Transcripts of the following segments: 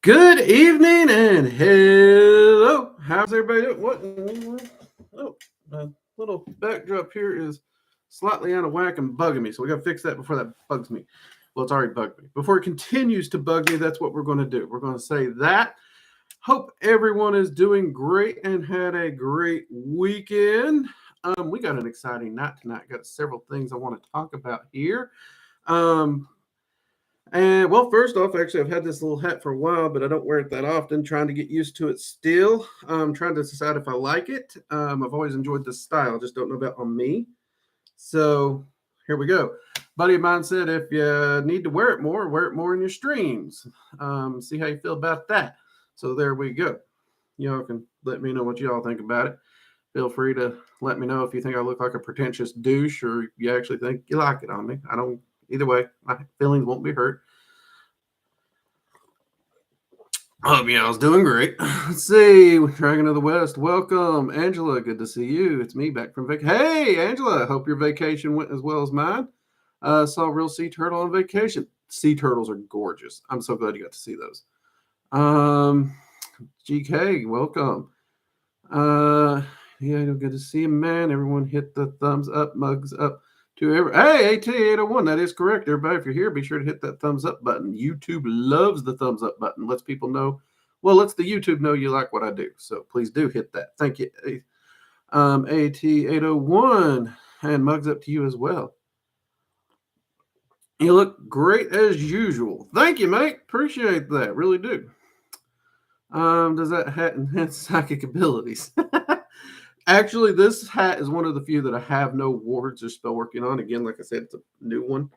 Good evening and hello. How's everybody doing? Oh, the little backdrop here is slightly out of whack and bugging me, so we got to fix that before that bugs me. Well, it's already bugged me. Before it continues to bug me, that's what we're going to do. We're going to say that. Hope everyone is doing great and had a great weekend. We got an exciting night tonight. Got several things I want to talk about here. Um, and well, first off, actually, I've had this little hat for a while, but I don't wear it that often. Trying to get used to it still. Trying to decide if I like it. I've always enjoyed this style, just don't know about on me. So here we go. Buddy of mine said if you need to wear it more in your streams. See how you feel about that. So there we go. Y'all can let me know what y'all think about it. Feel free to let me know if you think I look like a pretentious douche or you actually think you like it on me. I don't. Either way, my feelings won't be hurt. Hope y'all's doing great. Let's see. Dragon of the West. Welcome. Angela, good to see you. It's me back from vacation. Hey, Angela. Hope your vacation went as well as mine. Saw a real sea turtle on vacation. Sea turtles are gorgeous. I'm so glad you got to see those. GK, welcome. Yeah, good to see you, man. Everyone hit the thumbs up, mugs up. Hey, AT801, that is correct. Everybody, if you're here, be sure to hit that thumbs up button. YouTube loves the thumbs up button. Lets people know. Well, lets the YouTube know you like what I do. So please do hit that. Thank you. AT801, and mugs up to you as well. You look great as usual. Thank you, mate. Appreciate that. Really do. Does that hat enhance psychic abilities? Actually, this hat is one of the few that I have no wards or spell working on. Again, like I said, it's a new one,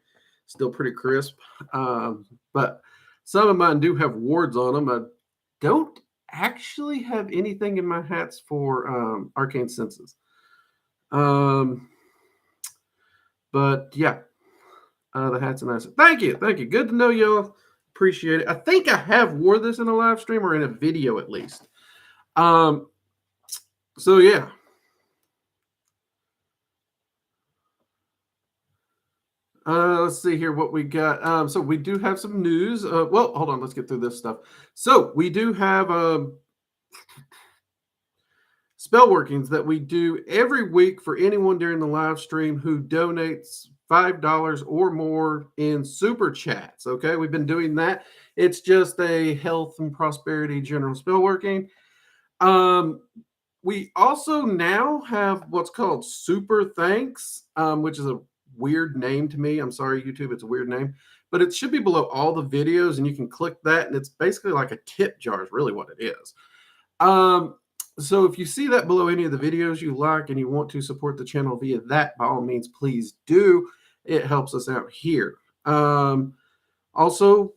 still pretty crisp. But some of mine do have wards on them. I don't actually have anything in my hats for arcane senses. But yeah, the hat's nice. Thank you. Good to know y'all. Appreciate it. I think I have wore this in a live stream or in a video at least. So yeah. Let's see here what we got. So we do have some news. Well, hold on. Let's get through this stuff. So we do have spell workings that we do every week for anyone during the live stream who donates $5 or more in super chats. Okay, we've been doing that. It's just a health and prosperity general spell working. We also now have what's called super thanks, which is a weird name to me. I'm sorry, YouTube, it's a weird name, but it should be below all the videos, and you can click that, and it's basically like a tip jar is really what it is. So if you see that below any of the videos you like and you want to support the channel via that, by all means, please do. It helps us out here. Also,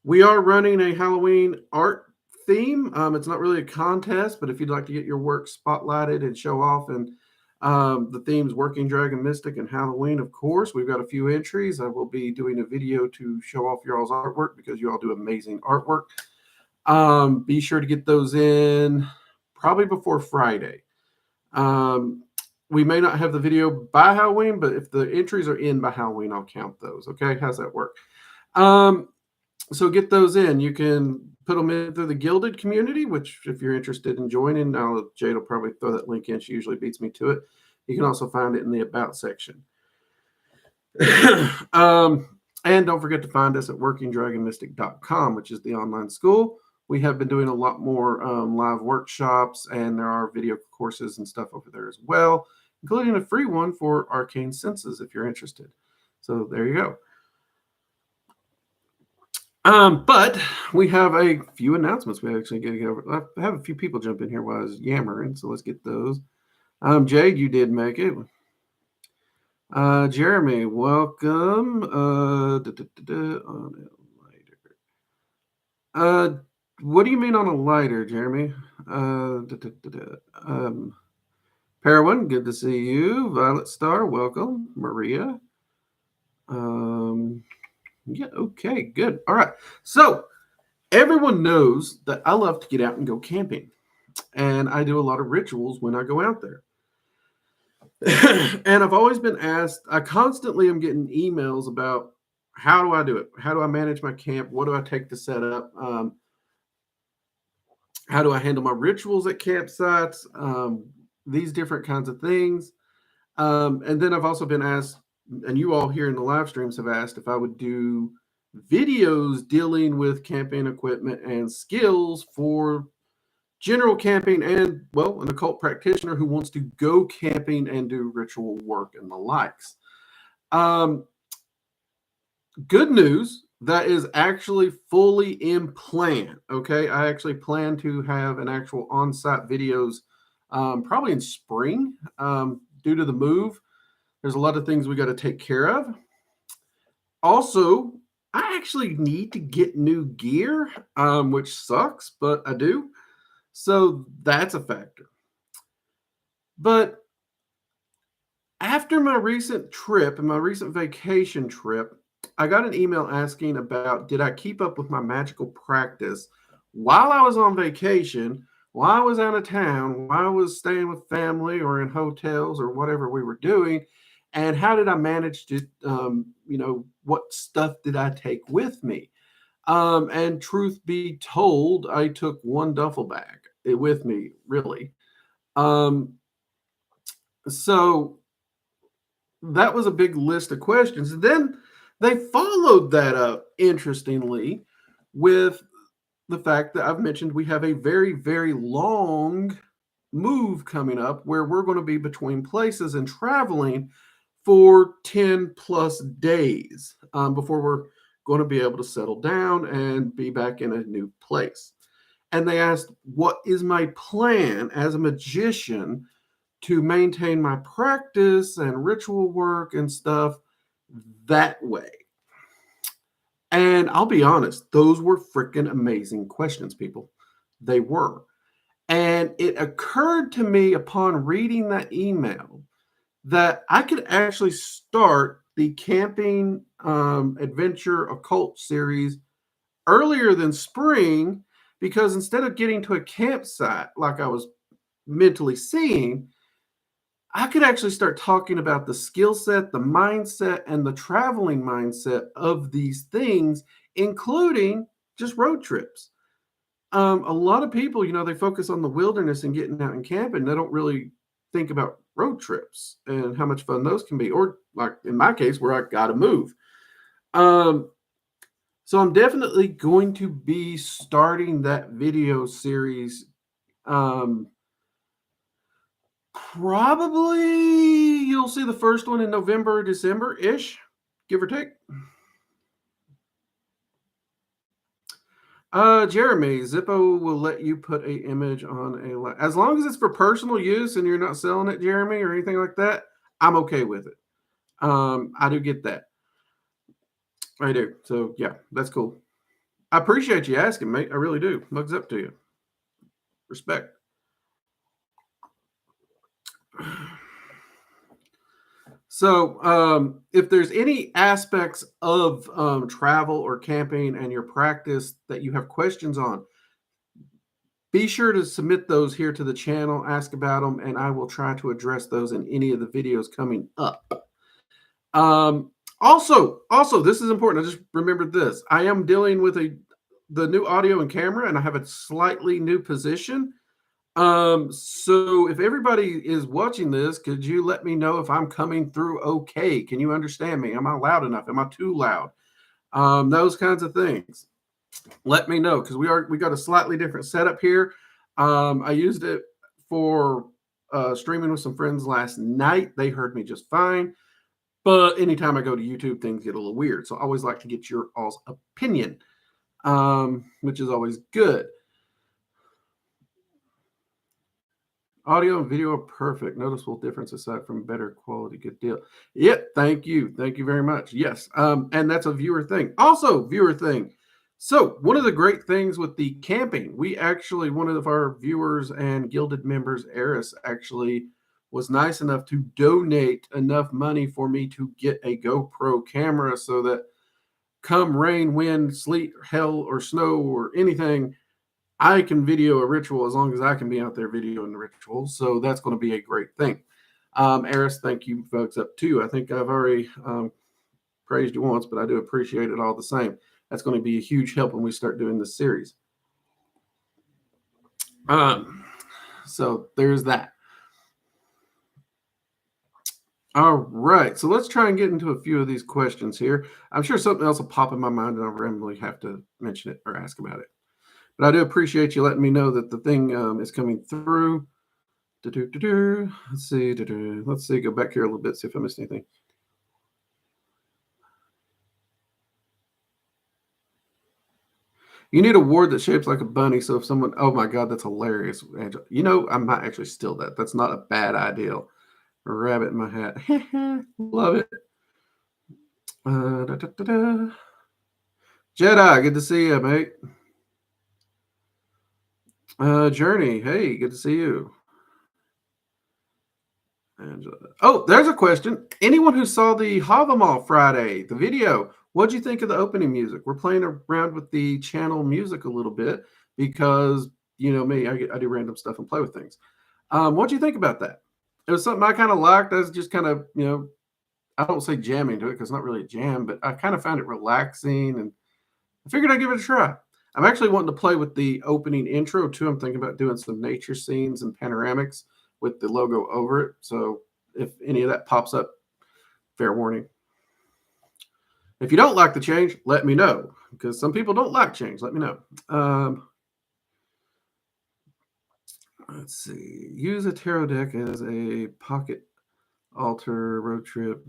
we are running a Halloween art theme. It's not really a contest, but if you'd like to get your work spotlighted and show off, and the theme's Working Dragon Mystic and Halloween, of course, we've got a few entries. I will be doing a video to show off y'all's artwork because you all do amazing artwork. Be sure to get those in probably before Friday. We may not have the video by Halloween, but if the entries are in by Halloween, I'll count those. Okay, how's that work? So get those in. You can put them in through the Gilded community, which if you're interested in joining, Jade will probably throw that link in. She usually beats me to it. You can also find it in the About section. And don't forget to find us at workingdragonmystic.com, which is the online school. We have been doing a lot more live workshops, and there are video courses and stuff over there as well, including a free one for arcane senses if you're interested. So there you go. But we have a few announcements we actually get to get over. I have a few people jump in here while I was yammering, so let's get those. Jade, you did make it. Jeremy, welcome. What do you mean on a lighter, Jeremy? Parawan, good to see you. Violet Star, welcome. Maria. Yeah, okay, good. All right. So everyone knows that I love to get out and go camping. And I do a lot of rituals when I go out there. And I've always been asked, I constantly am getting emails about how do I do it? How do I manage my camp? What do I take to set up? How do I handle my rituals at campsites? These different kinds of things. And then I've also been asked, and you all here in the live streams have asked if I would do videos dealing with camping equipment and skills for general camping and, well, an occult practitioner who wants to go camping and do ritual work and the likes. Good news, that is actually fully in plan. Okay, I actually plan to have an actual on-site videos probably in spring. Due to the move, there's a lot of things we got to take care of. Also, I actually need to get new gear, which sucks, but I do. So that's a factor. But after my recent trip and my recent vacation trip, I got an email asking about, did I keep up with my magical practice while I was on vacation, while I was out of town, while I was staying with family or in hotels or whatever we were doing, and how did I manage to, what stuff did I take with me? And truth be told, I took one duffel bag with me, really. So that was a big list of questions. And then they followed that up, interestingly, with the fact that I've mentioned we have a very, very long move coming up where we're going to be between places and traveling for 10 plus days before we're going to be able to settle down and be back in a new place. And they asked, what is my plan as a magician to maintain my practice and ritual work and stuff that way? And I'll be honest, those were freaking amazing questions, people. They were. And it occurred to me upon reading that email that I could actually start the camping adventure occult series earlier than spring, because instead of getting to a campsite like I was mentally seeing, I could actually start talking about the skill set, the mindset, and the traveling mindset of these things, including just road trips. A lot of people, they focus on the wilderness and getting out and camping. They don't really think about road trips and how much fun those can be, or like in my case, where I got to move. So I'm definitely going to be starting that video series. Probably you'll see the first one in November, December-ish, give or take. Jeremy, Zippo will let you put an image on as long as it's for personal use and you're not selling it, Jeremy, or anything like that, I'm okay with it. I do get that. I do. So yeah, that's cool. I appreciate you asking, mate. I really do. Mugs up to you. Respect. So if there's any aspects of travel or camping and your practice that you have questions on, be sure to submit those here to the channel, ask about them, and I will try to address those in any of the videos coming up. Also, this is important. I just remembered this. I am dealing with the new audio and camera, and I have a slightly new position. So if everybody is watching this, could you let me know if I'm coming through okay? Can you understand me? Am I loud enough? Am I too loud? Those kinds of things. Let me know, because we got a slightly different setup here. I used it for streaming with some friends last night. They heard me just fine. But anytime I go to YouTube, things get a little weird. So I always like to get your all's opinion, which is always good. Audio and video are perfect. Noticeable difference aside from better quality. Good deal. Yep. Thank you. Thank you very much. Yes. And that's a viewer thing. Also, viewer thing. So one of the great things with the camping, one of our viewers and gilded members, Eris, actually was nice enough to donate enough money for me to get a GoPro camera so that come rain, wind, sleet, hell, or snow, or anything, I can video a ritual as long as I can be out there videoing the ritual. So that's going to be a great thing. Eris, thank you folks up too. I think I've already praised you once, but I do appreciate it all the same. That's going to be a huge help when we start doing this series. So there's that. All right, so let's try and get into a few of these questions here. I'm sure something else will pop in my mind and I'll randomly have to mention it or ask about it. But I do appreciate you letting me know that the thing is coming through. Let's see. Let's see. Go back here a little bit, see if I missed anything. You need a ward that shapes like a bunny. So if someone, oh my God, that's hilarious, Angela. You know, I might actually steal that. That's not a bad idea. A rabbit in my hat. Love it. Jedi, good to see you, mate. Journey, hey, good to see you. Angela. Oh, there's a question. Anyone who saw the Havamal Friday, the video, what'd you think of the opening music? We're playing around with the channel music a little bit because, you know me, I do random stuff and play with things. What'd you think about that? It was something I kind of liked. I was just kind of, you know, I don't say jamming to it because it's not really a jam, but I kind of found it relaxing and I figured I'd give it a try. I'm actually wanting to play with the opening intro too. I'm thinking about doing some nature scenes and panoramics with the logo over it. So if any of that pops up, fair warning. If you don't like the change, let me know because some people don't like change. Let me know. Let's see. Use a tarot deck as a pocket altar road trip.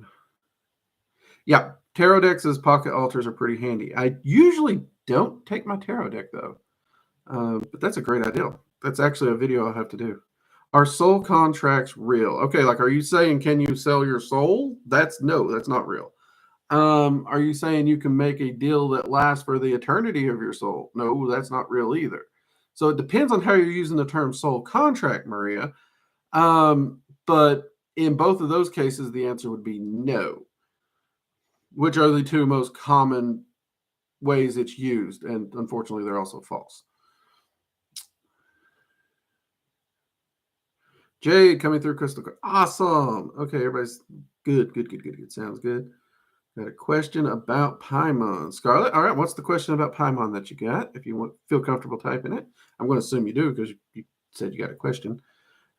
Yeah, tarot decks as pocket altars are pretty handy. I usually don't take my tarot deck though, but that's a great idea. That's actually a video I'll have to do. Are soul contracts real? Okay, like, are you saying can you sell your soul? No, that's not real. Are you saying you can make a deal that lasts for the eternity of your soul? No, that's not real either. So it depends on how you're using the term soul contract, Maria. But in both of those cases, the answer would be no, which are the two most common ways it's used. And unfortunately, they're also false. Jade coming through crystal clear. Awesome. Okay, everybody's good. Sounds good. Got a question about Paimon. Scarlett, all right, what's the question about Paimon that you got? If you feel comfortable typing it. I'm going to assume you do because you said you got a question.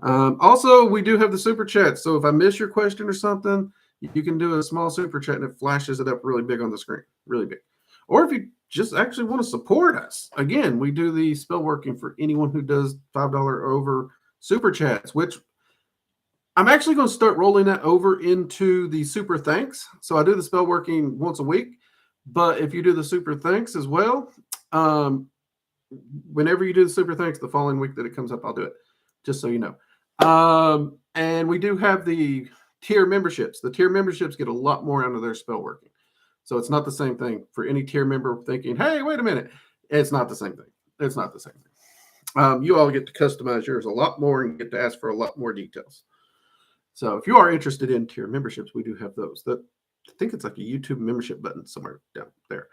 Also, we do have the super chat. So if I miss your question or something, you can do a small super chat and it flashes it up really big on the screen. Really big. Or if you just actually want to support us, again, we do the spell working for anyone who does $5 or over super chats, which I'm actually going to start rolling that over into the super thanks. So I do the spell working once a week, but if you do the super thanks as well, whenever you do the super thanks, the following week that it comes up, I'll do it, just so you know. And we do have the tier memberships. The tier memberships get a lot more out of their spell working. So it's not the same thing for any tier member thinking, hey, wait a minute. It's not the same thing. It's not the same thing. You all get to customize yours a lot more and get to ask for a lot more details. So if you are interested in tier memberships, we do have those. I think it's like a YouTube membership button somewhere down there.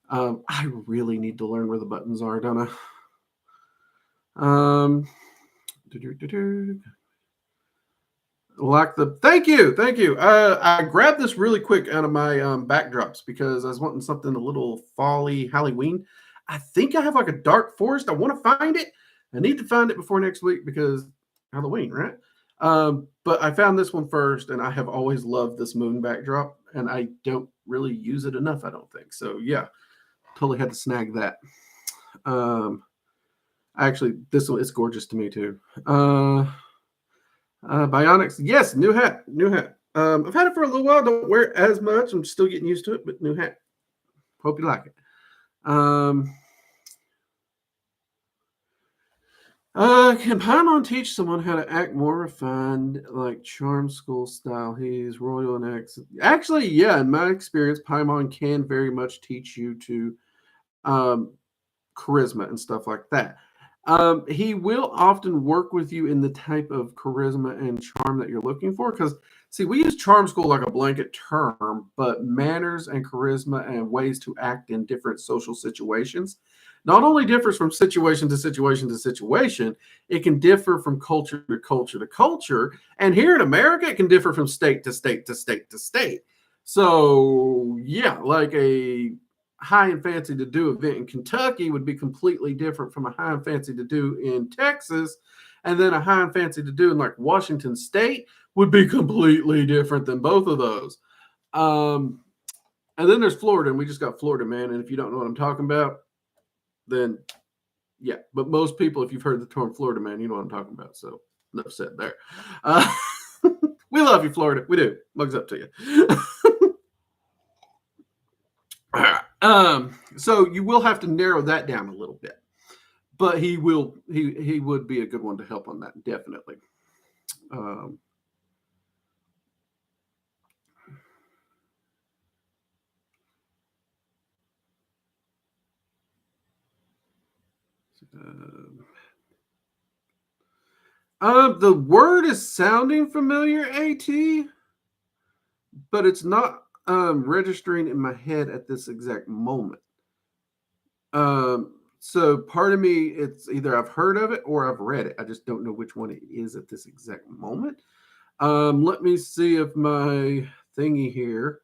I really need to learn where the buttons are, don't I? Thank you. I grabbed this really quick out of my backdrops because I was wanting something a little fall-y Halloween. I think I have like a dark forest. I want to find it. I need to find it before next week because Halloween, right? But I found this one first, and I have always loved this moon backdrop, and I don't really use it enough, I don't think. So yeah, totally had to snag that. Actually, this one is gorgeous to me too. Bionics, yes, new hat. I've had it for a little while. Don't wear it as much. I'm still getting used to it, but new hat. Hope you like it. Can Paimon teach someone how to act more refined, like charm school style? He's royal and acts. Actually, yeah, in my experience, Paimon can very much teach you to charisma and stuff like that. He will often work with you in the type of charisma and charm that you're looking for. Because, see, we use charm school like a blanket term, but manners and charisma and ways to act in different social situations not only differs from situation to situation to situation, it can differ from culture to culture to culture. And here in America, it can differ from state to state to state to state. So yeah, like a high and fancy to do event in Kentucky would be completely different from a high and fancy to do in Texas. And then a high and fancy to do in like Washington State would be completely different than both of those. And then there's Florida, and we just got Florida, man. And if you don't know what I'm talking about, then yeah. But most people, if you've heard the term Florida, man, you know what I'm talking about. So enough said there. We love you, Florida. We do. Mugs up to you. So you will have to narrow that down a little bit, but he would be a good one to help on that, definitely. The word is sounding familiar, AT, but it's not registering in my head at this exact moment. So part of me, it's either I've heard of it or I've read it. I just don't know which one it is at this exact moment. Let me see if my thingy here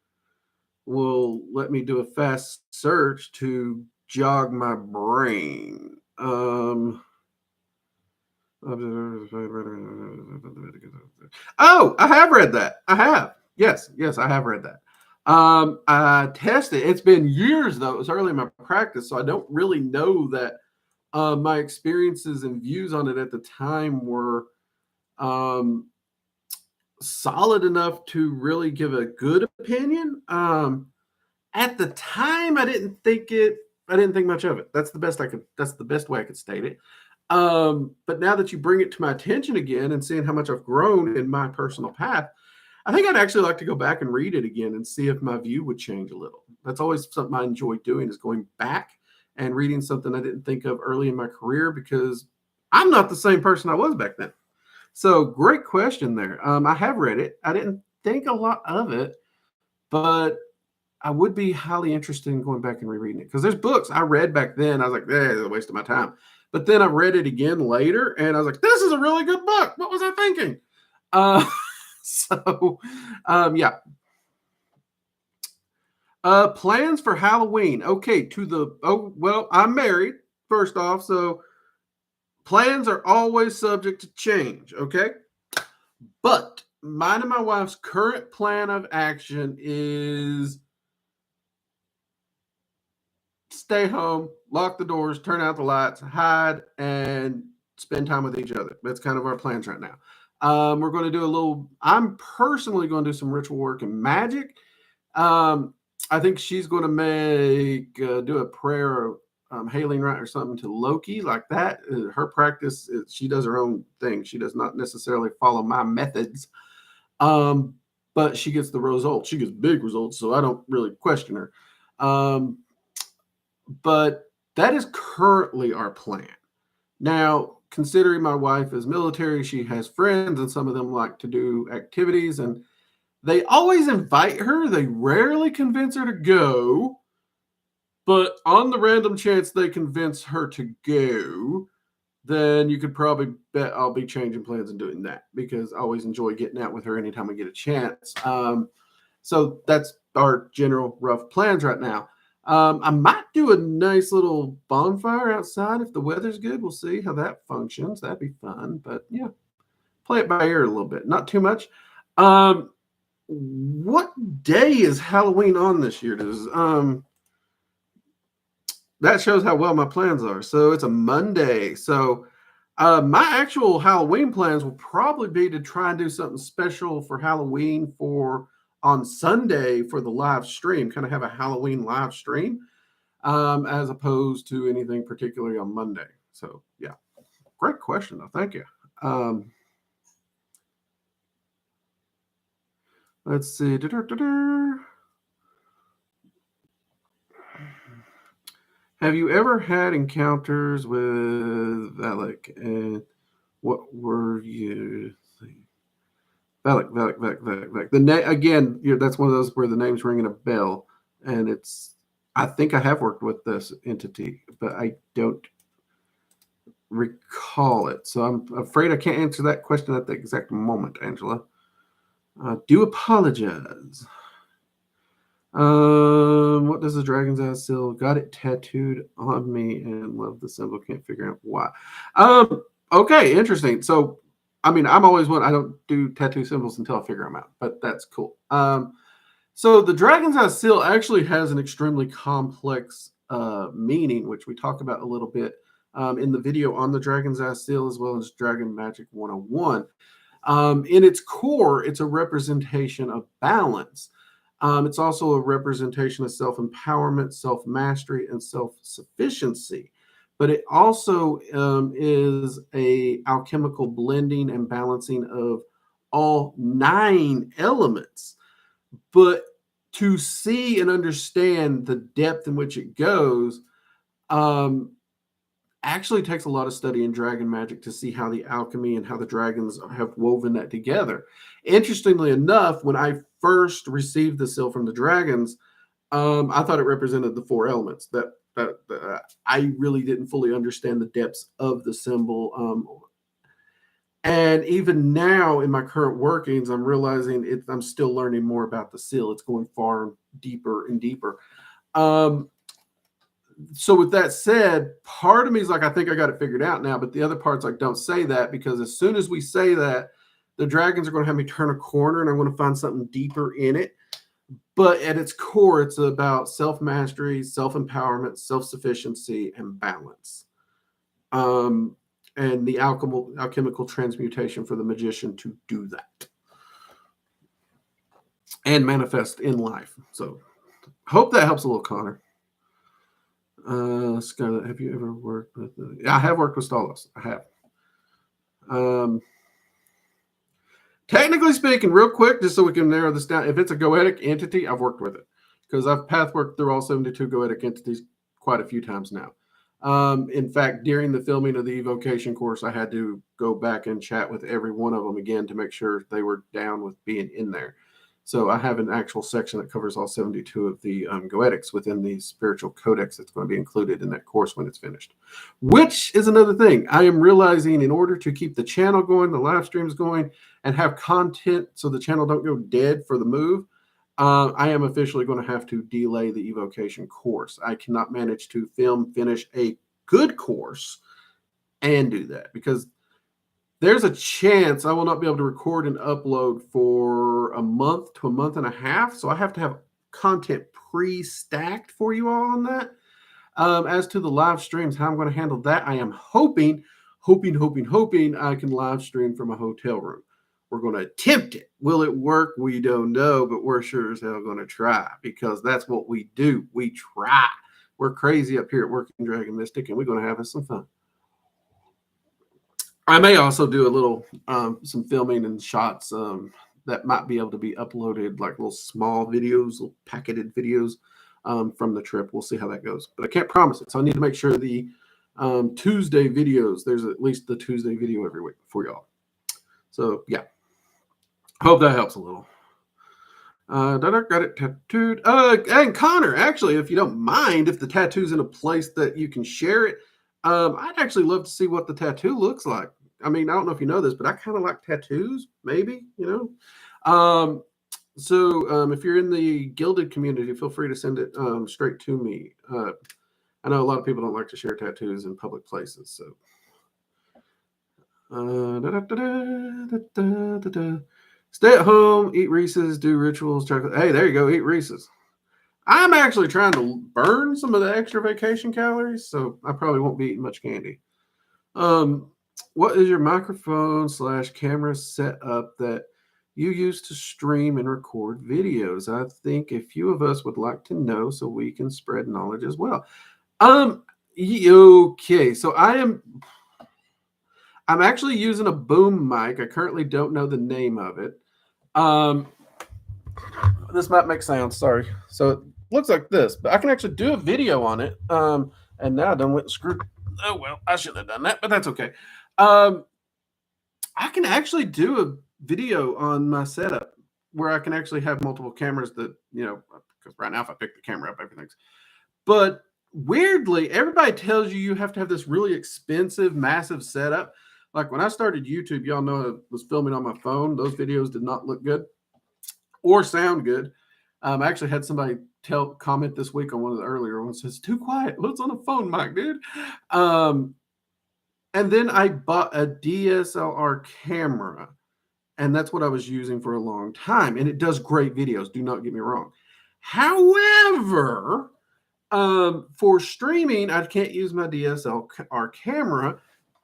will let me do a fast search to jog my brain. Oh, I have read that. I have. Yes, I have read that. I tested. It's been years though. It was early in my practice, so I don't really know that my experiences and views on it at the time were solid enough to really give a good opinion. At the time, I didn't think much of it. That's the best way I could state it. But now that you bring it to my attention again and seeing how much I've grown in my personal path, I think I'd actually like to go back and read it again and see if my view would change a little. That's always something I enjoy doing, is going back and reading something I didn't think of early in my career, because I'm not the same person I was back then. So great question there. I have read it. I didn't think a lot of it, but I would be highly interested in going back and rereading it, because there's books I read back then. I was like, it's a waste of my time. But then I read it again later, and I was like, this is a really good book. What was I thinking? Yeah. Plans for Halloween. Okay, I'm married, first off, so plans are always subject to change, okay? But mine and my wife's current plan of action is stay home, lock the doors, turn out the lights, hide, and spend time with each other. That's kind of our plans right now. We're going to do I'm personally going to do some ritual work in Magick. I think she's going to do a prayer, hailing right or something to Loki, like that. Her practice, she does her own thing. She does not necessarily follow my methods. But she gets the results. She gets big results, so I don't really question her. But that is currently our plan. Now, considering my wife is military, she has friends, and some of them like to do activities, and they always invite her. They rarely convince her to go, but on the random chance they convince her to go, then you could probably bet I'll be changing plans and doing that, because I always enjoy getting out with her anytime I get a chance. So that's our general rough plans right now. I might do a nice little bonfire outside if the weather's good. We'll see how that functions. That'd be fun. But yeah, play it by ear a little bit, not too much. What day is Halloween on this year? That shows how well my plans are. So it's a Monday. So my actual Halloween plans will probably be to try and do something special for Halloween on Sunday for the live stream, kind of have a Halloween live stream, as opposed to anything particularly on Monday. So yeah, great question though. Thank you. Let's see. Have you ever had encounters with Valak? And what were you thinking? Valak. The name again. That's one of those where the name's ringing a bell, and I think I have worked with this entity, but I don't recall it. So I'm afraid I can't answer that question at the exact moment, Angela. I do apologize. What does the dragon's eye seal? Got it tattooed on me and love the symbol. Can't figure out why. Okay, interesting. So, I mean, I'm always one. I don't do tattoo symbols until I figure them out, but that's cool. So the dragon's eye seal actually has an extremely complex meaning, which we talk about a little bit in the video on the dragon's eye seal, as well as Dragon Magic 101. In its core, it's a representation of balance. It's also a representation of self-empowerment, self-mastery, and self-sufficiency. But it also is a alchemical blending and balancing of all 9 elements. But to see and understand the depth in which it goes, actually takes a lot of study in dragon magic to see how the alchemy and how the dragons have woven that together. Interestingly enough, when I first received the seal from the dragons, I thought it represented the 4 elements. That I really didn't fully understand the depths of the symbol. And even now in my current workings, I'm realizing I'm still learning more about the seal. It's going far deeper and deeper. So with that said, part of me is like, I think I got it figured out now, but the other part's like, don't say that, because as soon as we say that, the dragons are going to have me turn a corner and I'm going to find something deeper in it. But at its core, it's about self-mastery, self-empowerment, self-sufficiency, and balance. And the alchemical transmutation for the magician to do that and manifest in life. So hope that helps a little, Connor. Scarlett, have you ever worked with? I have worked with Stalos. I have. Technically speaking, real quick, just so we can narrow this down, if it's a goetic entity, I've worked with it because I've path worked through all 72 goetic entities quite a few times now. In fact, during the filming of the evocation course, I had to go back and chat with every one of them again to make sure they were down with being in there. So I have an actual section that covers all 72 of the goetics within the spiritual codex that's going to be included in that course when it's finished. Which is another thing. I am realizing in order to keep the channel going, the live streams going, and have content so the channel don't go dead for the move, I am officially going to have to delay the evocation course. I cannot manage to finish a good course and do that because there's a chance I will not be able to record and upload for a month to a month and a half. So I have to have content pre-stacked for you all on that. As to the live streams, how I'm going to handle that, I am hoping I can live stream from a hotel room. We're going to attempt it. Will it work? We don't know, but we're sure as hell going to try because that's what we do. We try. We're crazy up here at Working Dragon Mystic, and we're going to have us some fun. I may also do a little some filming and shots that might be able to be uploaded, like little small videos, little packeted videos from the trip. We'll see how that goes, but I can't promise it. So I need to make sure the Tuesday videos, there's at least the Tuesday video every week for y'all. So yeah, hope that helps a little. Got it tattooed. And Connor, actually, if you don't mind, if the tattoo's in a place that you can share it, I'd actually love to see what the tattoo looks like. I mean, I don't know if you know this, but I kind of like tattoos, maybe, you know. So if you're in the gilded community, feel free to send it straight to me. I know a lot of people don't like to share tattoos in public places. So stay at home, eat Reese's, do rituals, chocolate. Hey, there you go, eat Reese's. I'm actually trying to burn some of the extra vacation calories, so I probably won't be eating much candy. What is your microphone / camera setup that you use to stream and record videos? I think a few of us would like to know so we can spread knowledge as well. Okay, so I'm actually using a boom mic. I currently don't know the name of it. This might make sound, sorry. So it looks like this, but I can actually do a video on it. And now I done went screwed. Oh, well, I should have done that, but that's okay. I can actually do a video on my setup where I can actually have multiple cameras that, you know, because right now if I pick the camera up, everything's. But weirdly, everybody tells you have to have this really expensive, massive setup. Like when I started YouTube, y'all know I was filming on my phone. Those videos did not look good or sound good. I actually had somebody comment this week on one of the earlier ones, says, too quiet. What's on the phone, Mike, dude? And then I bought a DSLR camera, and that's what I was using for a long time. And it does great videos. Do not get me wrong. However, for streaming, I can't use my DSLR camera.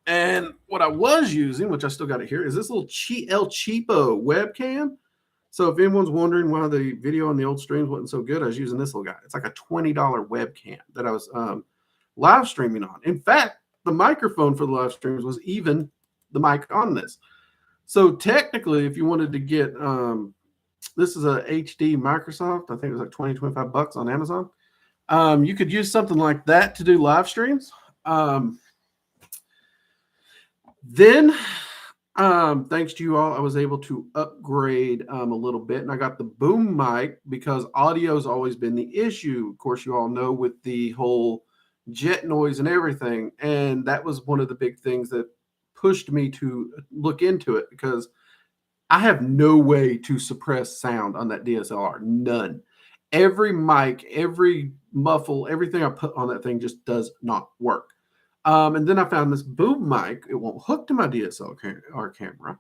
And what I was using, which I still got it here, is this little El Cheapo webcam. So if anyone's wondering why the video on the old streams wasn't so good, I was using this little guy. It's like a $20 webcam that I was live streaming on. In fact, the microphone for the live streams was even the mic on this. So technically, if you wanted to get, this is a HD Microsoft, I think it was like 20, 25 bucks on Amazon. You could use something like that to do live streams. Then, thanks to you all, I was able to upgrade a little bit, and I got the boom mic because audio's always been the issue. Of course, you all know with the whole jet noise and everything, and that was one of the big things that pushed me to look into it, because I have no way to suppress sound on that DSLR. None. Every mic, every muffle, everything I put on that thing just does not work. And then I found this boom mic. It won't hook to my DSLR camera.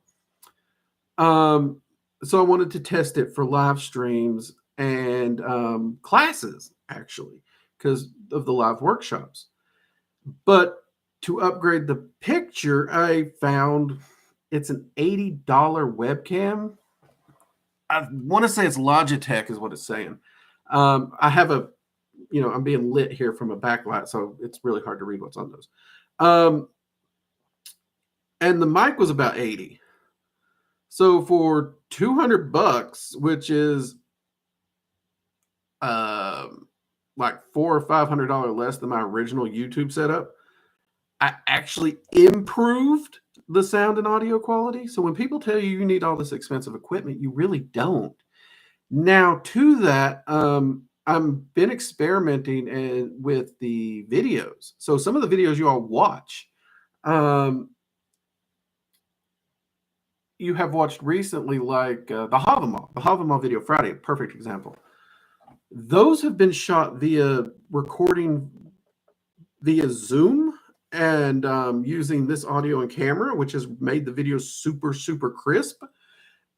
So I wanted to test it for live streams and classes, actually, because of the live workshops. But to upgrade the picture, I found it's an $80 webcam. I want to say it's Logitech is what it's saying. I have a, I'm being lit here from a backlight, so it's really hard to read what's on those. And the mic was about 80. So for 200 bucks, which is like $400 or $500 less than my original YouTube setup, I actually improved the sound and audio quality. So when people tell you need all this expensive equipment, you really don't. Now to that, I've been experimenting with the videos. So some of the videos you all watch, you have watched recently, like the Havamah video Friday, a perfect example. Those have been shot via recording via Zoom and using this audio and camera, which has made the video super, super crisp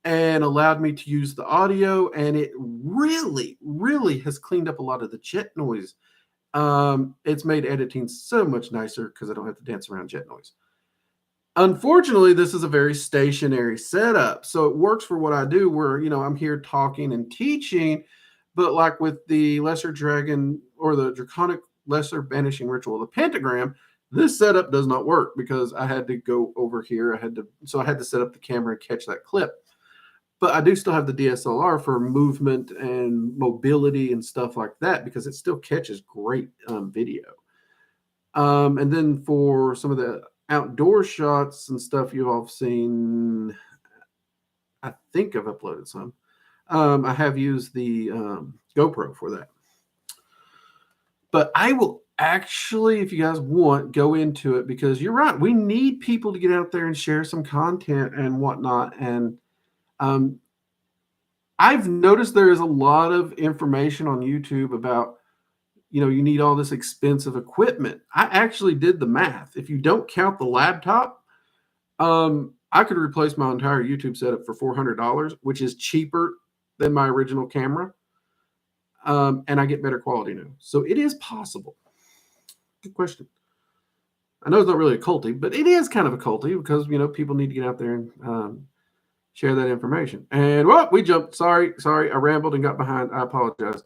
and allowed me to use the audio. And it really, really has cleaned up a lot of the jet noise. It's made editing so much nicer because I don't have to dance around jet noise. Unfortunately, this is a very stationary setup. So it works for what I do where, I'm here talking and teaching, but like with the Lesser Dragon or the Draconic Lesser Banishing Ritual of the Pentagram, this setup does not work because I had to go over here. I had to set up the camera and catch that clip. But I do still have the DSLR for movement and mobility and stuff like that because it still catches great video. And then for some of the outdoor shots and stuff you all have seen, I think I've uploaded some. I have used the GoPro for that. But I will actually, if you guys want, go into it because you're right. We need people to get out there and share some content and whatnot. And I've noticed there is a lot of information on YouTube about, you need all this expensive equipment. I actually did the math. If you don't count the laptop, I could replace my entire YouTube setup for $400, which is cheaper than my original camera. And I get better quality now. So it is possible. Good question. I know it's not really occulty, but it is kind of occulty because, people need to get out there and share that information. And, we jumped. Sorry. I rambled and got behind. I apologize.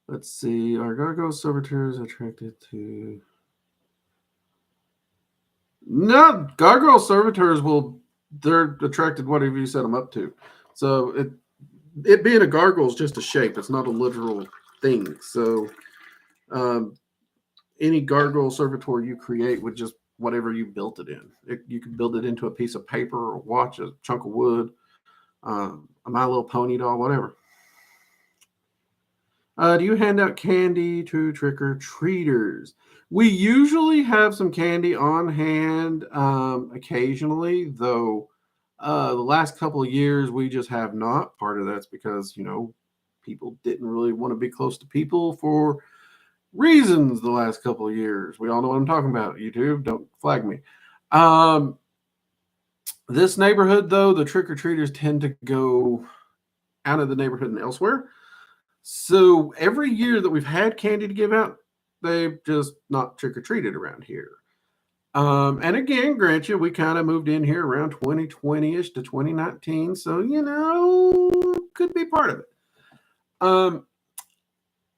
Let's see. Are gargoyle servitors attracted to... No, gargoyle servitors they're attracted to whatever you set them up to. So it being a gargoyle is just a shape. It's not a literal thing. So any gargoyle servitor you create with just whatever you built it in. You can build it into a piece of paper or watch, a chunk of wood, a My Little Pony doll, whatever. Do you hand out candy to trick-or-treaters? We usually have some candy on hand occasionally, though The last couple of years, we just have not. Part of that's because, people didn't really want to be close to people for reasons the last couple of years. We all know what I'm talking about. YouTube, don't flag me. This neighborhood, though, the trick-or-treaters tend to go out of the neighborhood and elsewhere. So every year that we've had candy to give out, they've just not trick-or-treated around here. And again, grant you, we kind of moved in here around 2020-ish to 2019. So, could be part of it.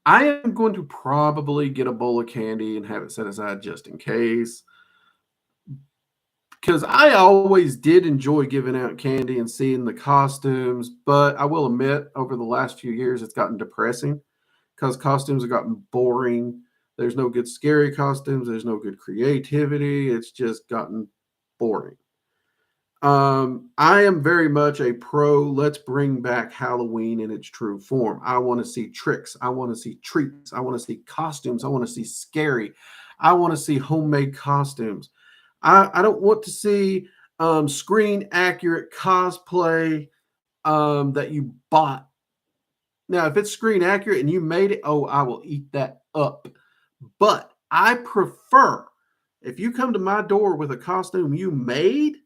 I am going to probably get a bowl of candy and have it set aside just in case. Because I always did enjoy giving out candy and seeing the costumes. But I will admit, over the last few years, it's gotten depressing because costumes have gotten boring. There's no good scary costumes. There's no good creativity. It's just gotten boring. I am very much a pro. Let's bring back Halloween in its true form. I want to see tricks. I want to see treats. I want to see costumes. I want to see scary. I want to see homemade costumes. I don't want to see screen accurate cosplay that you bought. Now, if it's screen accurate and you made it, oh, I will eat that up. But I prefer, if you come to my door with a costume you made,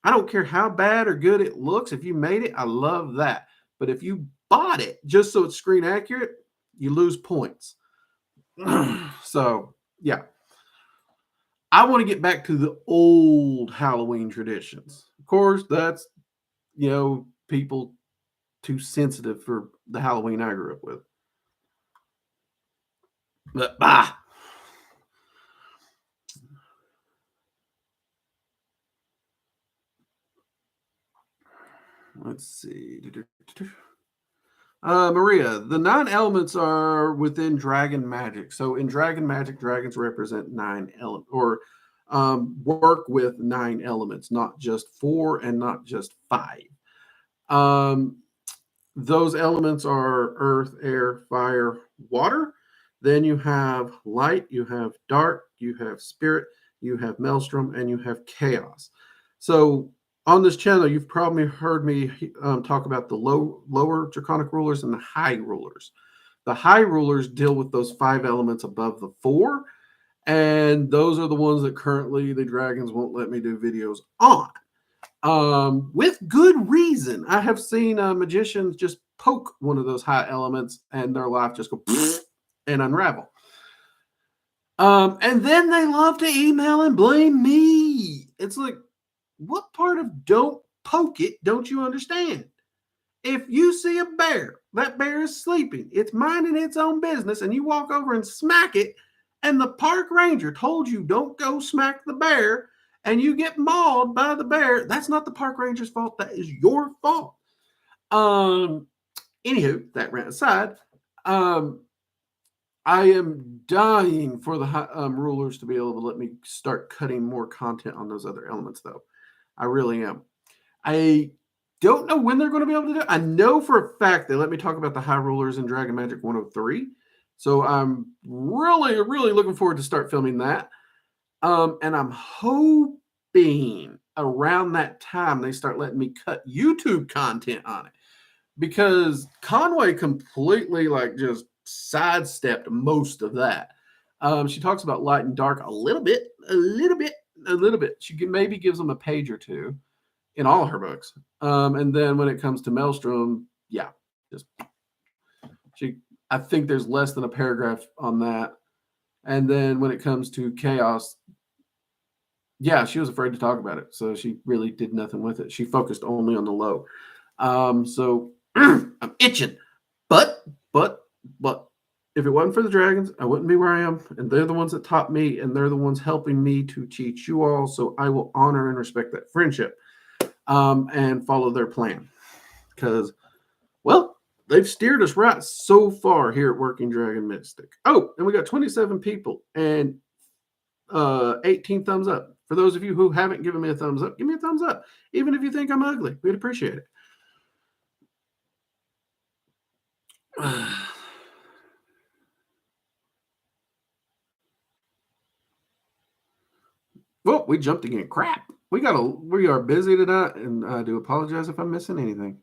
I don't care how bad or good it looks. If you made it, I love that. But if you bought it just so it's screen accurate, you lose points. So, yeah. I want to get back to the old Halloween traditions. Of course, that's, people too sensitive for the Halloween I grew up with. But, let's see. Maria, the 9 elements are within dragon magic. So in dragon magic, dragons represent 9 elements, or work with 9 elements, not just 4 and not just 5. Those elements are earth, air, fire, water. Then you have light, you have dark, you have spirit, you have maelstrom, and you have chaos. So on this channel, you've probably heard me talk about the lower draconic rulers and the high rulers. The high rulers deal with those 5 elements above the 4, and those are the ones that currently the dragons won't let me do videos on. With good reason. I have seen magicians just poke one of those high elements and their life just go and unravel. And then they love to email and blame me. It's like, what part of don't poke it don't you understand? If you see a bear, that bear is sleeping, it's minding its own business, and you walk over and smack it, and the park ranger told you don't go smack the bear, and you get mauled by the bear, that's not the park ranger's fault. That is your fault. Anywho, that rant aside, I am dying for the rulers to be able to let me start cutting more content on those other elements, though. I really am. I don't know when they're going to be able to do it. I know for a fact they let me talk about the high rulers in Dragon Magic 103. So I'm really, really looking forward to start filming that. And I'm hoping around that time they start letting me cut YouTube content on it. Because Conway completely just sidestepped most of that. She talks about light and dark a little bit. She maybe gives them a page or two in all her books. And then when it comes to Maelstrom, I think there's less than a paragraph on that. And then when it comes to chaos, she was afraid to talk about it. So she really did nothing with it. She focused only on the low. So I'm itching. But if it wasn't for the dragons, I wouldn't be where I am. And they're the ones that taught me, and they're the ones helping me to teach you all. So I will honor and respect that friendship and follow their plan. Because, they've steered us right so far here at Working Dragon Mystic. Oh, and we got 27 people and 18 thumbs up. For those of you who haven't given me a thumbs up, give me a thumbs up. Even if you think I'm ugly, we'd appreciate it. Well, we jumped again. Crap. We are busy tonight, and I do apologize if I'm missing anything.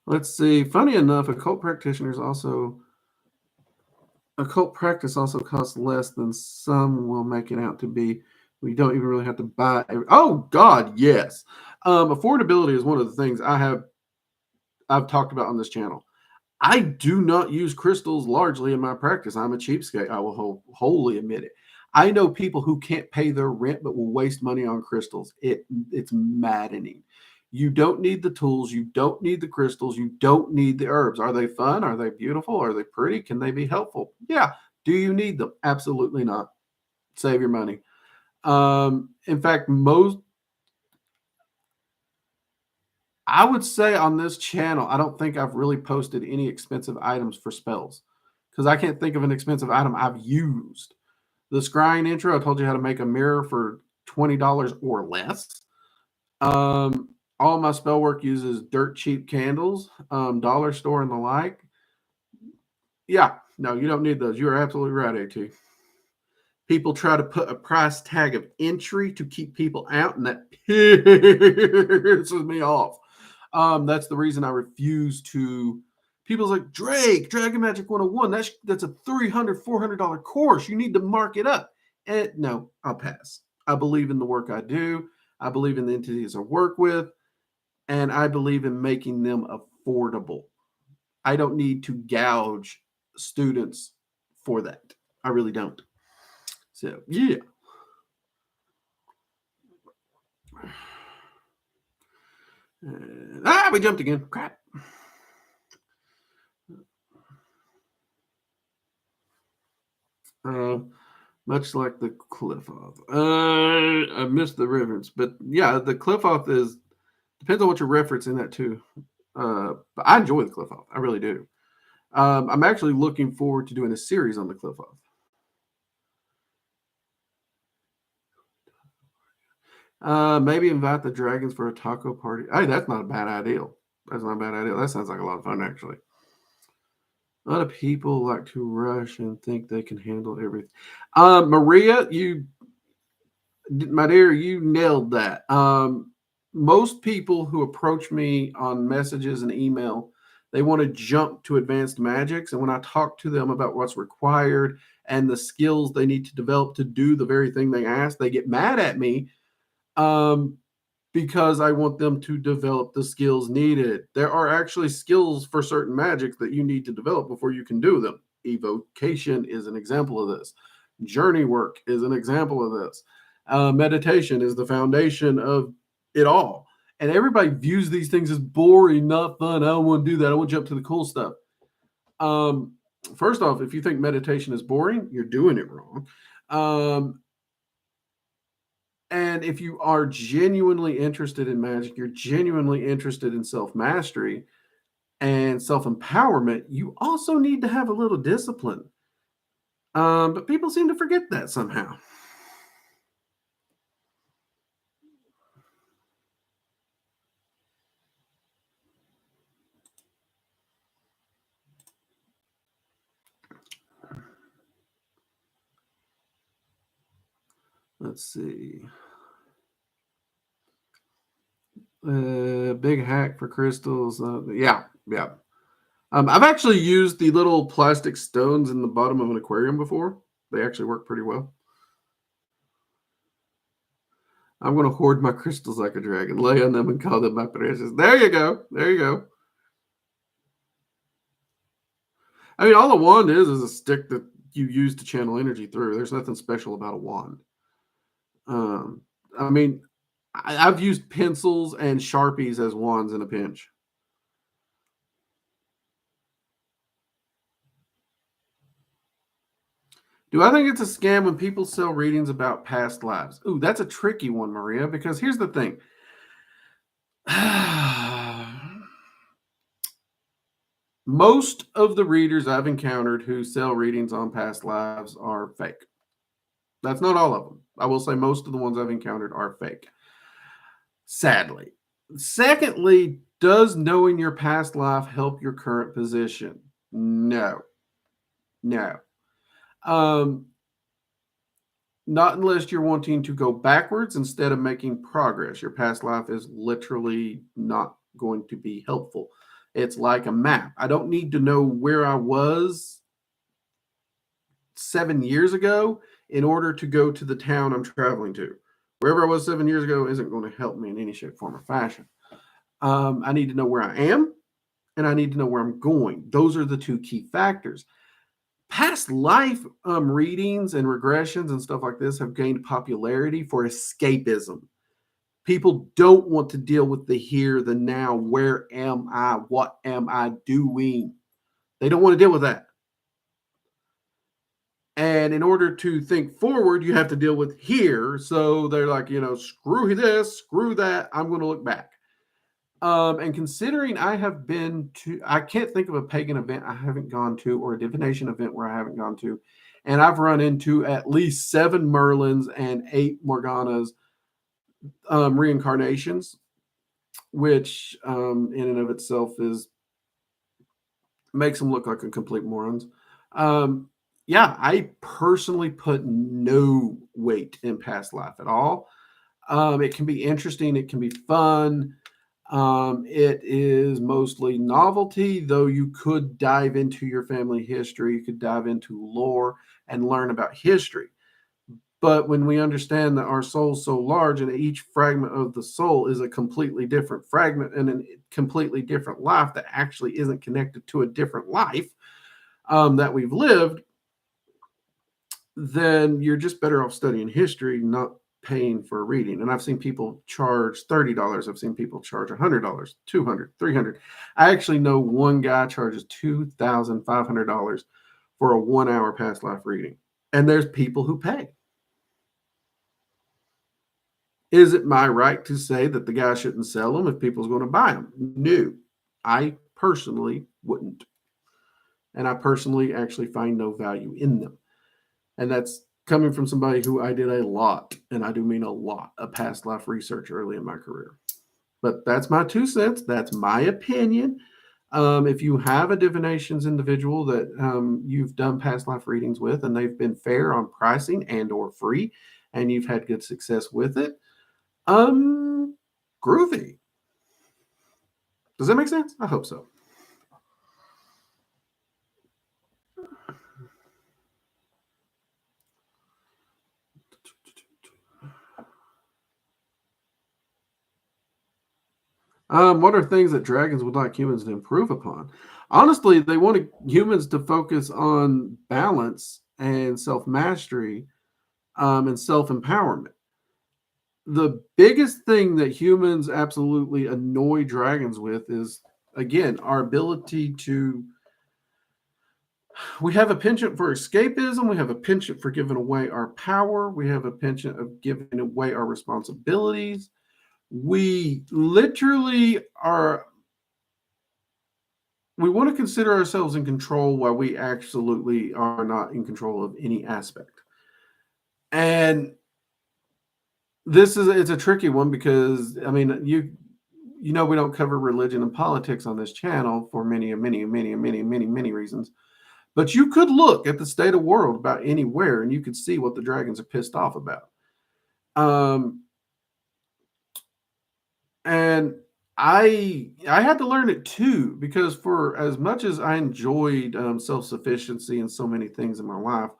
Let's see. Funny enough, occult practice also costs less than some will make it out to be. We don't even really have to buy. Oh God, yes. Affordability is one of the things I've talked about on this channel. I do not use crystals largely in my practice. I'm a cheapskate. I will wholly admit it. I know people who can't pay their rent but will waste money on crystals. It's maddening. You don't need the tools. You don't need the crystals. You don't need the herbs. Are they fun? Are they beautiful? Are they pretty? Can they be helpful? Yeah. Do you need them? Absolutely not. Save your money. In fact, I would say on this channel, I don't think I've really posted any expensive items for spells because I can't think of an expensive item I've used. The scrying intro, I told you how to make a mirror for $20 or less. All my spell work uses dirt cheap candles, dollar store and the like. Yeah, no, you don't need those. You are absolutely right, AT. People try to put a price tag of entry to keep people out, and that pisses me off. That's the reason I refuse to. People's like, Drake, Dragon Magic 101. That's a $300-$400 course. You need to mark it up. And no, I'll pass. I believe in the work I do. I believe in the entities I work with, and I believe in making them affordable. I don't need to gouge students for that. I really don't. So yeah. We jumped again. Crap. Much like the cliff off. I missed the reference, but yeah, the cliff off depends on what you're referencing that to. But I enjoy the cliff off. I really do. I'm actually looking forward to doing a series on the cliff off. Maybe invite the dragons for a taco party. Hey, that's not a bad idea. That's not a bad idea. That sounds like a lot of fun, actually. A lot of people like to rush and think they can handle everything. Maria, my dear, you nailed that. Most people who approach me on messages and email, they want to jump to advanced magics. And when I talk to them about what's required and the skills they need to develop to do the very thing they ask, they get mad at me because I want them to develop the skills needed. There are actually skills for certain magics that you need to develop before you can do them. Evocation is an example of this. Journey work is an example of this. Meditation is the foundation of it all. And everybody views these things as boring, not fun. I don't want to do that. I want to jump to the cool stuff. First off, if you think meditation is boring, you're doing it wrong. And if you are genuinely interested in magic, you're genuinely interested in self-mastery and self-empowerment, you also need to have a little discipline. But people seem to forget that somehow. Let's see. Big hack for crystals. Yeah. I've actually used the little plastic stones in the bottom of an aquarium before. They actually work pretty well. I'm going to hoard my crystals like a dragon, lay on them and call them my precious. There you go. There you go. I mean, all a wand is a stick that you use to channel energy through. There's nothing special about a wand. I mean, I've used pencils and Sharpies as wands in a pinch. Do I think it's a scam when people sell readings about past lives? Ooh, that's a tricky one, Maria, because here's the thing. Most of the readers I've encountered who sell readings on past lives are fake. That's not all of them. I will say most of the ones I've encountered are fake. Sadly. Secondly, does knowing your past life help your current position? No. Not unless you're wanting to go backwards instead of making progress. Your past life is literally not going to be helpful. It's like a map. I don't need to know where I was 7 years ago in order to go to the town I'm traveling to. Wherever I was 7 years ago isn't going to help me in any shape, form, or fashion. I need to know where I am, and I need to know where I'm going. Those are the two key factors. Past life readings and regressions and stuff like this have gained popularity for escapism. People don't want to deal with the here, the now. Where am I? What am I doing? They don't want to deal with that. And in order to think forward, you have to deal with here. So they're like, screw this, screw that. I'm going to look back. And considering I can't think of a pagan event I haven't gone to or a divination event where I haven't gone to. And I've run into at least 7 Merlins and 8 Morganas reincarnations, which in and of itself makes them look like a complete morons. Yeah, I personally put no weight in past life at all. It can be interesting. It can be fun. It is mostly novelty, though you could dive into your family history. You could dive into lore and learn about history. But when we understand that our soul is so large and each fragment of the soul is a completely different fragment and a completely different life that actually isn't connected to a different life that we've lived, then you're just better off studying history, not paying for a reading. And I've seen people charge $30. I've seen people charge $100, $200, $300. I actually know one guy charges $2,500 for a 1-hour past life reading. And there's people who pay. Is it my right to say that the guy shouldn't sell them if people's going to buy them? No, I personally wouldn't. And I personally actually find no value in them. And that's coming from somebody who I did a lot, and I do mean a lot, of past life research early in my career. But that's my 2 cents. That's my opinion. If you have a divinations individual that you've done past life readings with and they've been fair on pricing and or free, and you've had good success with it, groovy. Does that make sense? I hope so. What are things that dragons would like humans to improve upon? Honestly, they want humans to focus on balance and self-mastery and self-empowerment. The biggest thing that humans absolutely annoy dragons with is, again, our ability to... We have a penchant for escapism. We have a penchant for giving away our power. We have a penchant of giving away our responsibilities. We literally we want to consider ourselves in control while we absolutely are not in control of any aspect. And it's a tricky one because, I mean, we don't cover religion and politics on this channel for many reasons. But you could look at the state of world about anywhere and you could see what the dragons are pissed off about. And I had to learn it too, because for as much as I enjoyed self-sufficiency and so many things in my life,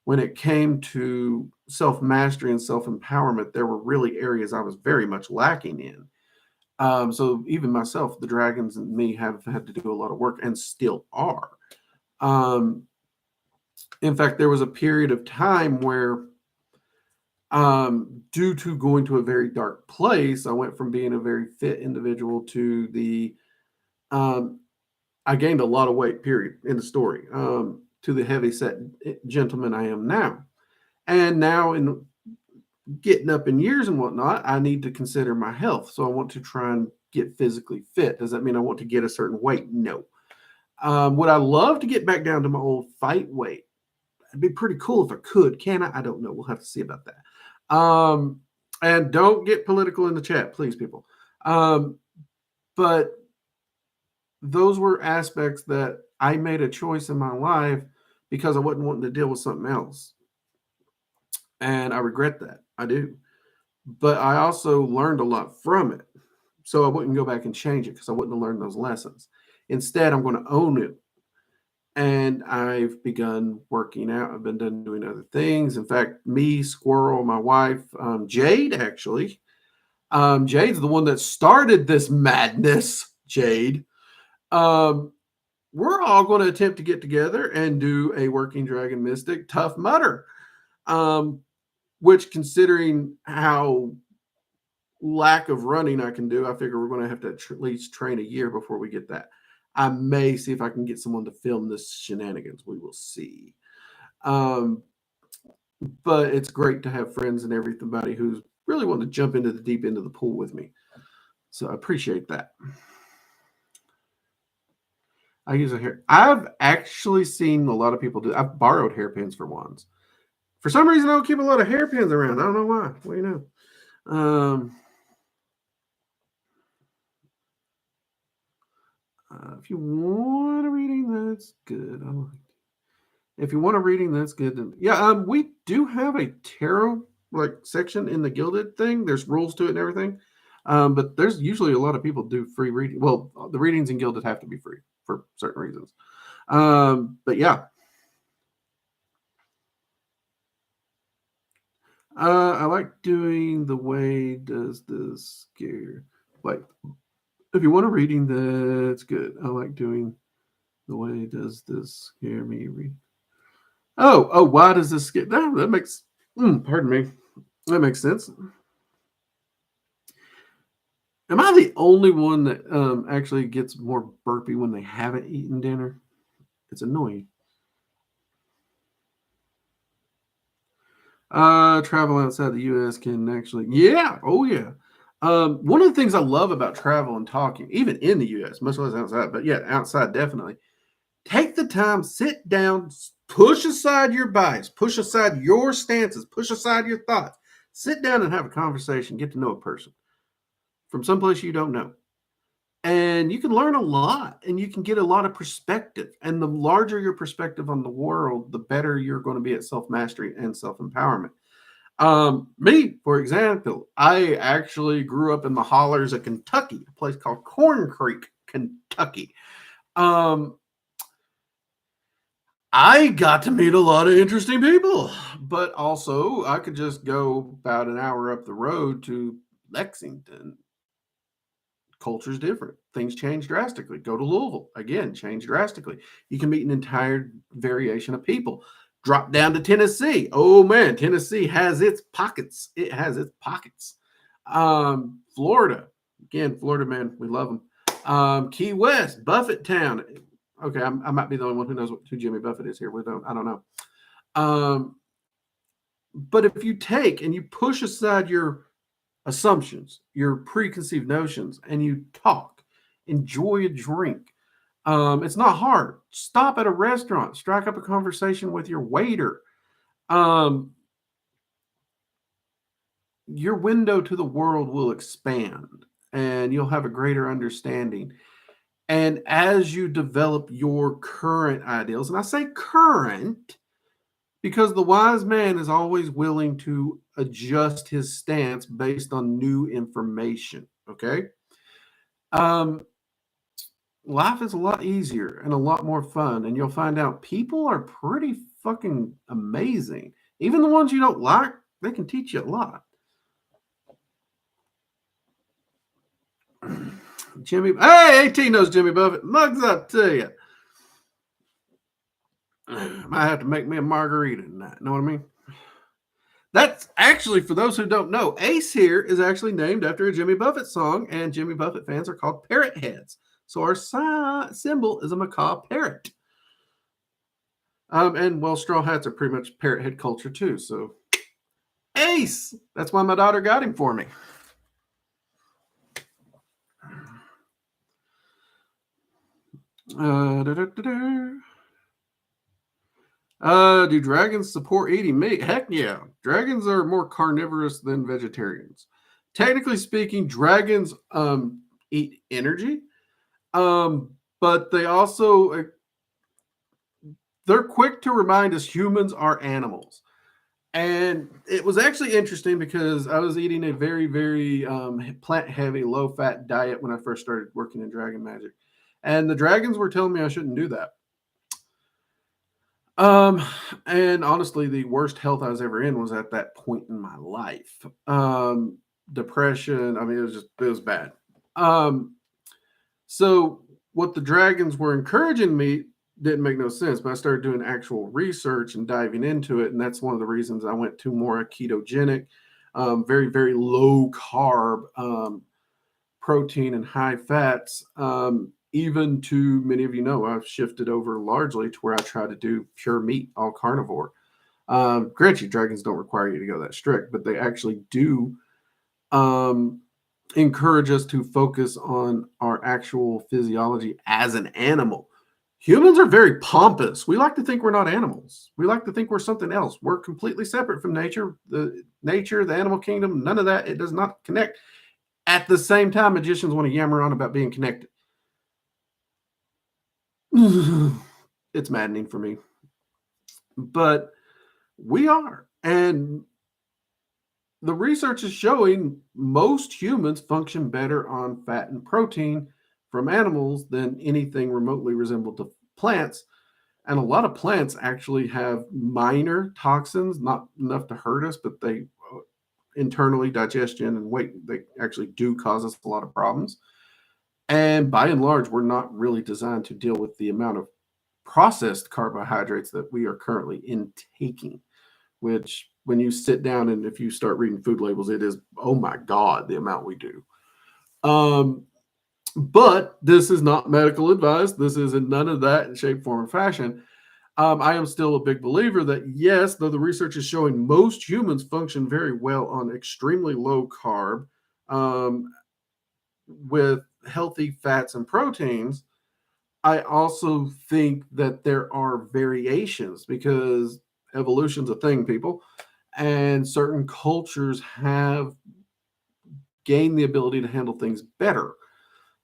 when it came to self-mastery and self-empowerment, there were really areas I was very much lacking in. So even myself, the dragons and me have had to do a lot of work and still are. In fact, there was a period of time where due to going to a very dark place, I went from being a very fit individual to I gained a lot of weight, period, in the story, to the heavy set gentleman I am now. And now in getting up in years and whatnot, I need to consider my health. So I want to try and get physically fit. Does that mean I want to get a certain weight? No. Would I love to get back down to my old fight weight? It'd be pretty cool if I could. Can I? I don't know. We'll have to see about that. And don't get political in the chat, please, people. But those were aspects that I made a choice in my life because I wasn't wanting to deal with something else. And I regret that. I do. But I also learned a lot from it. So I wouldn't go back and change it because I wouldn't have learned those lessons. Instead, I'm going to own it. And I've begun working out. I've been doing other things. In fact, me, Squirrel, my wife, Jade, actually. Jade's the one that started this madness, Jade. We're all going to attempt to get together and do a Working Dragon Mystic Tough Mudder. Which, considering how lack of running I can do, I figure we're going to have to at least train a year before we get that. I may see if I can get someone to film this shenanigans. We will see. But it's great to have friends and everybody who's really wanting to jump into the deep end of the pool with me. So I appreciate that. I use a hair. I've actually seen a lot of people do. I've borrowed hairpins for wands. For some reason, I don't keep a lot of hairpins around. I don't know why. What do you know? If you want a reading, that's good. If you want a reading, that's good. Yeah, we do have a tarot section in the Gilded thing. There's rules to it and everything. But there's usually a lot of people do free reading. Well, the readings in Gilded have to be free for certain reasons. But yeah. I like doing the way does this scare. If you want a reading, that's good. I like doing the way does this scare me. Oh, why does this scare? That makes, pardon me. That makes sense. Am I the only one that actually gets more burpy when they haven't eaten dinner? It's annoying. Travel outside the U.S. can actually, yeah, oh yeah. One of the things I love about travel and talking, even in the U.S., much less outside, but yeah, outside definitely. Take the time, sit down, push aside your bias, push aside your stances, push aside your thoughts. Sit down and have a conversation, get to know a person from someplace you don't know. And you can learn a lot and you can get a lot of perspective. And the larger your perspective on the world, the better you're going to be at self-mastery and self-empowerment. Me, for example, I actually grew up in the hollers of Kentucky, a place called Corn Creek, Kentucky. I got to meet a lot of interesting people, but also I could just go about an hour up the road to Lexington. Culture's different. Things change drastically. Go to Louisville. Again, change drastically. You can meet an entire variation of people. Drop down to Tennessee. Oh man, Tennessee has its pockets. It has its pockets. Florida. Again, Florida, man, we love them. Key West, Buffett Town. Okay, I might be the only one who knows who Jimmy Buffett is here. I don't know. But if you take and you push aside your assumptions, your preconceived notions, and you talk, enjoy a drink. It's not hard. Stop at a restaurant, strike up a conversation with your waiter. Your window to the world will expand and you'll have a greater understanding. And as you develop your current ideals, and I say current because the wise man is always willing to adjust his stance based on new information. Okay. Life is a lot easier and a lot more fun. And you'll find out people are pretty fucking amazing. Even the ones you don't like, they can teach you a lot. Jimmy, hey, AT knows Jimmy Buffett. Mugs up to you. Might have to make me a margarita tonight. Know what I mean? That's actually, for those who don't know, Ace here is actually named after a Jimmy Buffett song, and Jimmy Buffett fans are called parrot heads. So our symbol is a macaw parrot. And well, straw hats are pretty much parrot head culture too. So Ace, that's why my daughter got him for me. Do dragons support eating meat? Heck yeah. Dragons are more carnivorous than vegetarians. Technically speaking, dragons eat energy, but they also they're quick to remind us humans are animals. And it was actually interesting because I was eating a very, very plant heavy, low fat diet when I first started working in dragon magic. And the dragons were telling me I shouldn't do that. Um, and honestly, the worst health I was ever in was at that point in my life. Depression. I mean, it was bad. So what the dragons were encouraging me didn't make no sense, but I started doing actual research and diving into it. And that's one of the reasons I went to more a ketogenic, very, very low carb, protein and high fats. Even to many of you know, I've shifted over largely to where I try to do pure meat, all carnivore. Granted, dragons don't require you to go that strict, but they actually do encourage us to focus on our actual physiology as an animal. Humans are very pompous. We like to think we're not animals. We like to think we're something else. We're completely separate from nature. The animal kingdom, none of that. It does not connect. At the same time, magicians want to yammer on about being connected. It's maddening for me. But we are. And the research is showing most humans function better on fat and protein from animals than anything remotely resembled to plants. And a lot of plants actually have minor toxins, not enough to hurt us, but they internally, digestion and weight, they actually do cause us a lot of problems. And by and large, we're not really designed to deal with the amount of processed carbohydrates that we are currently intaking, which when you sit down and if you start reading food labels, it is, oh my God, the amount we do. But this is not medical advice. This is in none of that in shape, form, or fashion. I am still a big believer that yes, though the research is showing most humans function very well on extremely low carb with healthy fats and proteins, I also think that there are variations because evolution's a thing, people, and certain cultures have gained the ability to handle things better.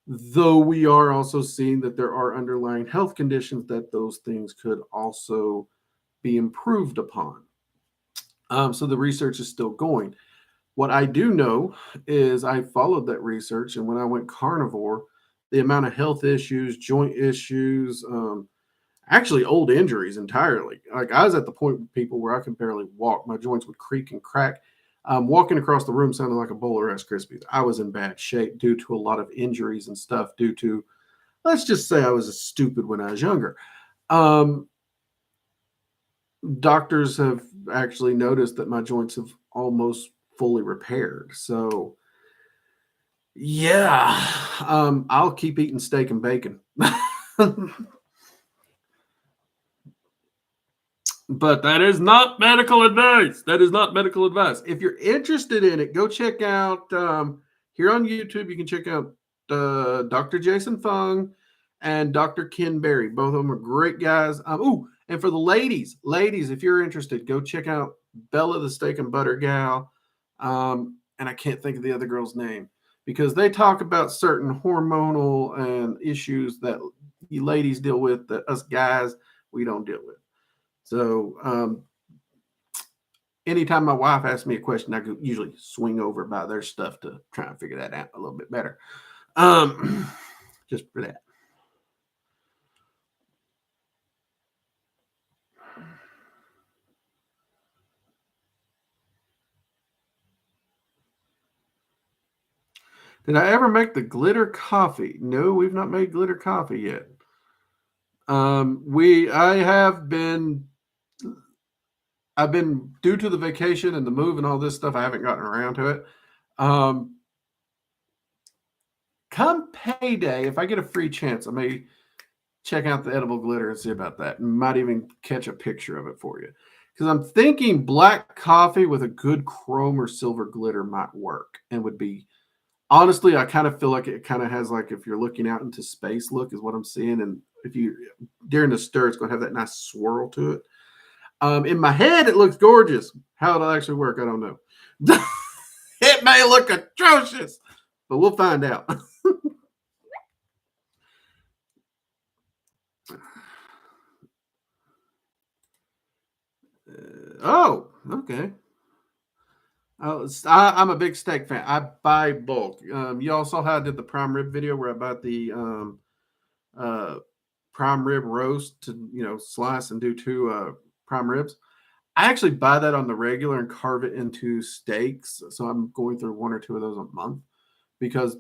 Though we are also seeing that there are underlying health conditions that those things could also be improved upon. So the research is still going. What I do know is I followed that research, and when I went carnivore, the amount of health issues, joint issues, actually old injuries entirely. Like I was at the point with people where I could barely walk. My joints would creak and crack. Walking across the room sounded like a bowl of Rice Krispies. I was in bad shape due to a lot of injuries and stuff due to, let's just say I was stupid when I was younger. Doctors have actually noticed that my joints have almost fully repaired. So yeah, I'll keep eating steak and bacon. But that is not medical advice. That is not medical advice. If you're interested in it, go check out here on YouTube. You can check out Dr. Jason Fung and Dr. Ken Berry. Both of them are great guys. And for the ladies, if you're interested, go check out Bella the Steak and Butter Gal. And I can't think of the other girl's name because they talk about certain hormonal and issues that you ladies deal with that us guys we don't deal with. So anytime my wife asks me a question, I could usually swing over by their stuff to try and figure that out a little bit better. Just for that. Did I ever make the glitter coffee? No, we've not made glitter coffee yet. I've been due to the vacation and the move and all this stuff. I haven't gotten around to it. Come payday, if I get a free chance, I may check out the edible glitter and see about that. Might even catch a picture of it for you. Because I'm thinking black coffee with a good chrome or silver glitter might work and would be, honestly, I kind of feel like it kind of has like if you're looking out into space look is what I'm seeing. And if you, during the stir, it's going to have that nice swirl to it. In my head, it looks gorgeous. How it'll actually work, I don't know. It may look atrocious, but we'll find out. Oh, okay. I'm a big steak fan. I buy bulk. You all saw how I did the prime rib video where I bought the uh, prime rib roast to slice and do two prime ribs. I actually buy that on the regular and carve it into steaks. So I'm going through one or two of those a month because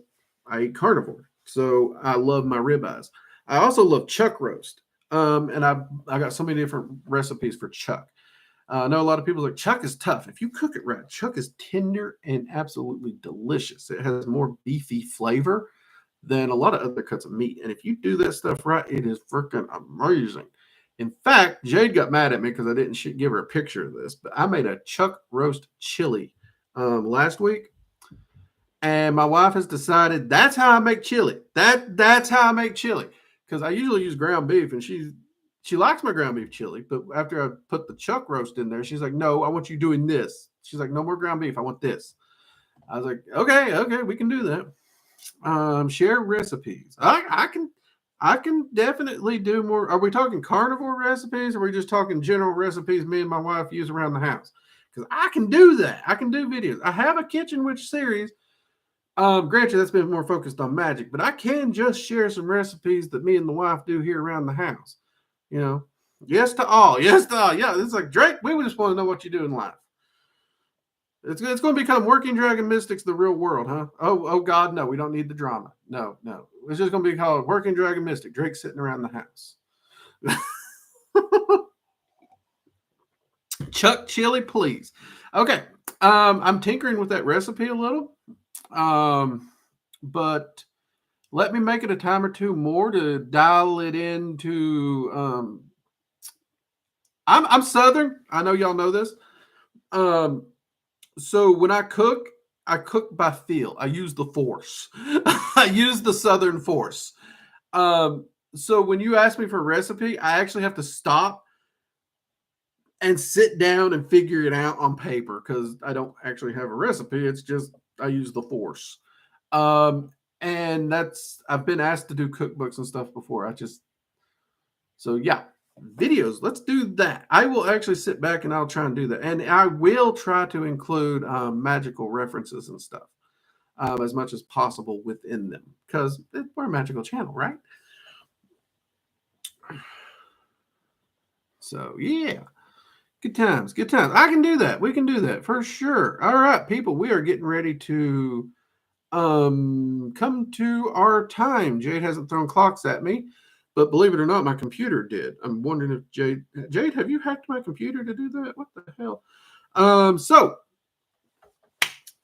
I eat carnivore. So I love my ribeyes. I also love chuck roast. And I got so many different recipes for chuck. I know a lot of people are like chuck is tough. If you cook it right, chuck is tender and absolutely delicious. It has more beefy flavor than a lot of other cuts of meat. And if you do that stuff right, it is freaking amazing. In fact, Jade got mad at me because I didn't give her a picture of this, but I made a chuck roast chili last week. And my wife has decided that's how I make chili. That's how I make chili. Because I usually use ground beef, and she likes my ground beef chili. But after I put the chuck roast in there, she's like, "No, I want you doing this." She's like, "No more ground beef. I want this." I was like, "Okay, we can do that." Share recipes. I can definitely do more. Are we talking carnivore recipes, or are we just talking general recipes me and my wife use around the house? Because I can do that. I can do videos. I have a Kitchen Witch series. Granted, that's been more focused on magic, but I can just share some recipes that me and the wife do here around the house. Yes to all. Yes to all. Yeah, it's like, Drake, we just want to know what you do in life. It's going to become Working Dragon Mystics, the real world, huh? Oh, God, no, we don't need the drama. No. It's just going to be called Working Dragon Mystic. Drake sitting around the house. Chuck chili, please. Okay. I'm tinkering with that recipe a little. But let me make it a time or two more to dial it into. I'm Southern. I know y'all know this. So when I cook by feel. I use the force. I use the Southern force. So when you ask me for a recipe, I actually have to stop and sit down and figure it out on paper because I don't actually have a recipe. It's just I use the force. And I've been asked to do cookbooks and stuff before. So yeah, videos. Let's do that. I will actually sit back and I'll try and do that. And I will try to include magical references and stuff as much as possible within them because we're a magical channel, right? So yeah. Good times. I can do that. We can do that for sure. All right, people, we are getting ready to come to our time. Jade hasn't thrown clocks at me, but believe it or not, my computer did. I'm wondering if Jade, have you hacked my computer to do that? What the hell? So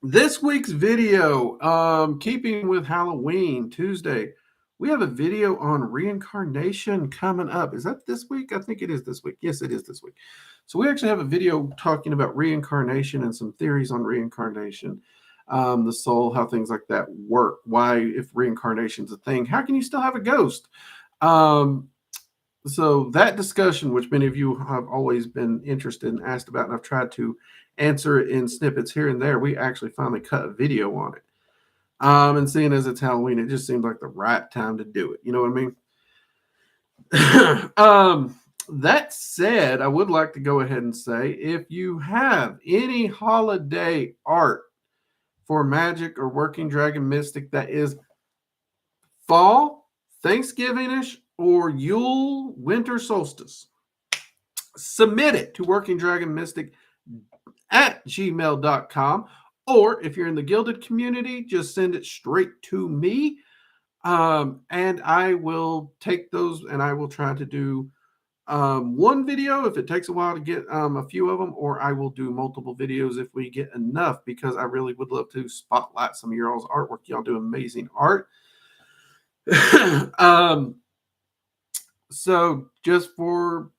this week's video, keeping with Halloween Tuesday, we have a video on reincarnation coming up. Is that this week? I think it is this week. Yes, it is this week. So we actually have a video talking about reincarnation and some theories on reincarnation, the soul, how things like that work. Why, if reincarnation is a thing, how can you still have a ghost? So that discussion, which many of you have always been interested and asked about, and I've tried to answer it in snippets here and there, we actually finally cut a video on it. And seeing as it's Halloween, it just seemed like the right time to do it. You know what I mean? That said, I would like to go ahead and say, if you have any holiday art for Magic or Working Dragon Mystic that is fall, Thanksgiving-ish, or Yule, winter solstice, submit it to workingdragonmystic@gmail.com. Or if you're in the Gilded community, just send it straight to me. And I will take those and I will try to do one video if it takes a while to get a few of them, or I will do multiple videos if we get enough, because I really would love to spotlight some of your all's artwork. Y'all do amazing art. So just for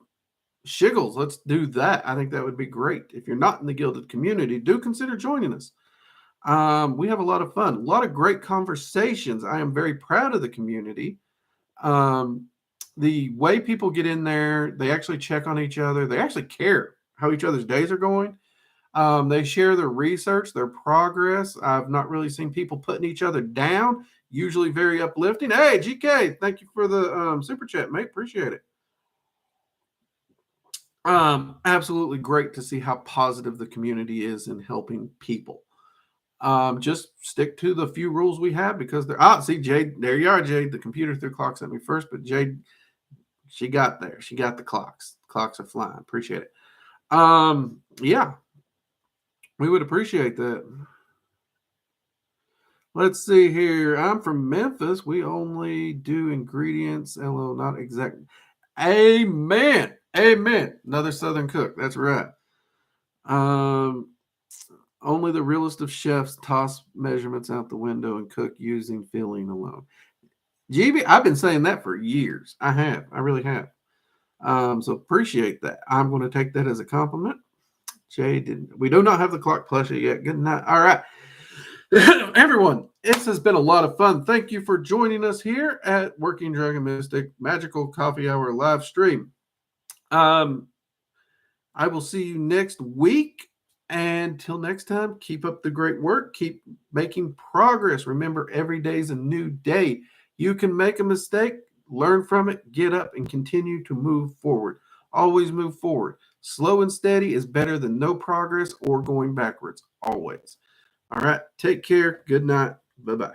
shiggles, let's do that. I think that would be great. If you're not in the Gilded community, do consider joining us. We have a lot of fun, a lot of great conversations. I am very proud of the community. The way people get in there, they actually check on each other. They actually care how each other's days are going. They share their research, their progress. I've not really seen people putting each other down, usually very uplifting. Hey, GK, thank you for the super chat, mate. Appreciate it. Absolutely great to see how positive the community is in helping people. Just stick to the few rules we have because they're see Jade, there you are, Jade. The computer threw clocks at me first, but Jade, she got there. She got the clocks. Clocks are flying. Appreciate it. Yeah, we would appreciate that. Let's see here. I'm from Memphis. We only do ingredients, LO, not exact. Amen. Amen. Another Southern cook. That's right. Only the realest of chefs toss measurements out the window and cook using feeling alone. GB, I've been saying that for years. I have. I really have. So appreciate that. I'm going to take that as a compliment. Jay didn't. We do not have the clock plushie yet. Good night. All right. Everyone, this has been a lot of fun. Thank you for joining us here at Working Dragon Mystic Magickal Coffee Hour live stream. I will see you next week. And until next time, keep up the great work. Keep making progress. Remember, every day is a new day. You can make a mistake, learn from it, get up, and continue to move forward. Always move forward. Slow and steady is better than no progress or going backwards. Always. All right. Take care. Good night. Bye-bye.